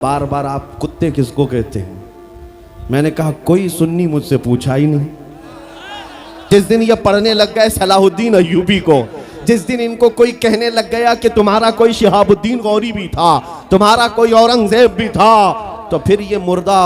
बार बार आप कुत्ते किसको कहते हैं? मैंने कहा कोई सुन्नी मुझसे पूछा ही नहीं। जिस दिन ये पढ़ने लग गए सलाहुद्दीन अय्यूबी को, जिस दिन इनको कोई कहने लग गया कि तुम्हारा कोई शिहाबुद्दीन गौरी भी था, तुम्हारा कोई औरंगजेब भी था, तो फिर ये मुर्दा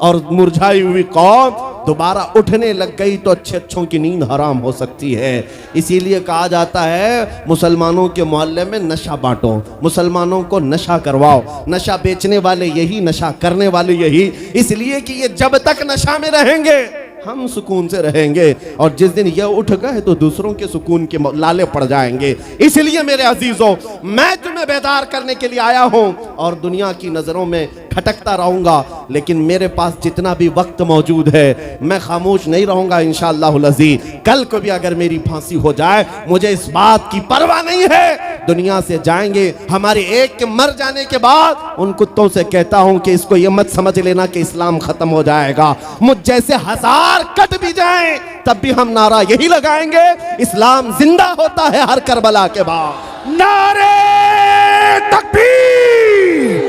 और मुरझाई हुई कौम दोबारा उठने लग गई तो अच्छों की नींद हराम हो सकती है। इसीलिए कहा जाता है मुसलमानों के मोहल्ले में नशा बांटो, मुसलमानों को नशा करवाओ, नशा बेचने वाले यही, नशा करने वाले यही, इसलिए कि ये जब तक नशा में रहेंगे हम सुकून से रहेंगे, और जिस दिन ये उठ गए तो दूसरों के सुकून के लाले पड़ जाएंगे। इसलिए मेरे अजीजों, मैं तुम्हें बेदार करने के लिए आया हूं और दुनिया की नजरों में खटकता रहूंगा, लेकिन मेरे पास जितना भी वक्त मौजूद है मैं खामोश नहीं रहूंगा इंशाअल्लाहुल अज़ीज़। कल को भी अगर मेरी फांसी हो जाए मुझे इस बात की परवाह नहीं है। दुनिया से जाएंगे, हमारे एक के मर जाने के बाद उन कुत्तों से कहता हूं कि इसको ये मत समझ लेना कि इस्लाम खत्म हो जाएगा। मुझ जैसे हजार कट भी जाएं तब भी हम नारा यही लगाएंगे, इस्लाम जिंदा होता है हर करबला के बाद। नारे तकबीर,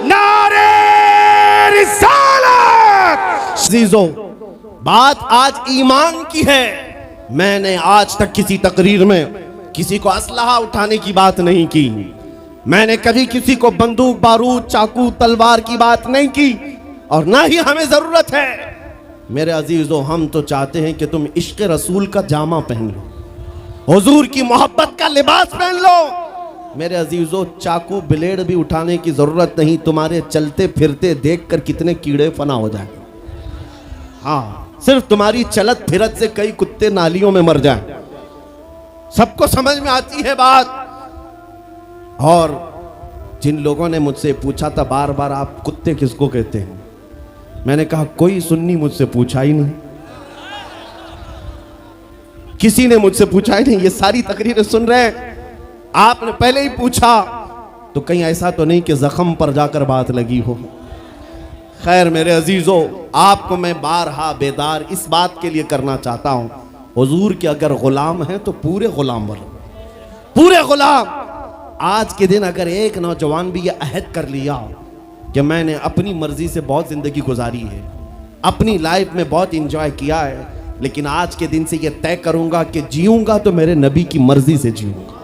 नारे रिसालत। अज़ीज़ों, बात आज ईमान की है। मैंने आज तक किसी तकरीर में किसी को असलहा उठाने की बात नहीं की, मैंने कभी किसी को बंदूक बारूद चाकू तलवार की बात नहीं की, और ना ही हमें जरूरत है। मेरे अजीजों, हम तो चाहते हैं कि तुम इश्क़ रसूल का जामा पहन लो, हुजूर की मोहब्बत का लिबास पहन लो। मेरे अजीजों, चाकू ब्लेड भी उठाने की जरूरत नहीं, तुम्हारे चलते फिरते देखकर कितने कीड़े फना हो जाए। हाँ, सिर्फ तुम्हारी चलत फिरत से कई कुत्ते नालियों में मर जाएं। सबको समझ में आती है बात। और जिन लोगों ने मुझसे पूछा था बार बार आप कुत्ते किसको कहते हैं, मैंने कहा कोई सुन्नी मुझसे पूछा ही नहीं, किसी ने मुझसे पूछा ही नहीं। ये सारी तकरीरें सुन रहे हैं, आपने पहले ही पूछा तो कहीं ऐसा तो नहीं कि जख्म पर जाकर बात लगी हो। खैर मेरे अजीजों, आपको मैं बारहा बेदार इस बात के लिए करना चाहता हूं, हुजूर के अगर गुलाम हैं तो पूरे गुलाम बनो, पूरे गुलाम। आज के दिन अगर एक नौजवान भी ये अहद कर लिया कि मैंने अपनी मर्जी से बहुत जिंदगी गुजारी है, अपनी लाइफ में बहुत इंजॉय किया है, लेकिन आज के दिन से ये तय करूंगा कि जीऊंगा तो मेरे नबी की मर्जी से जीऊंगा।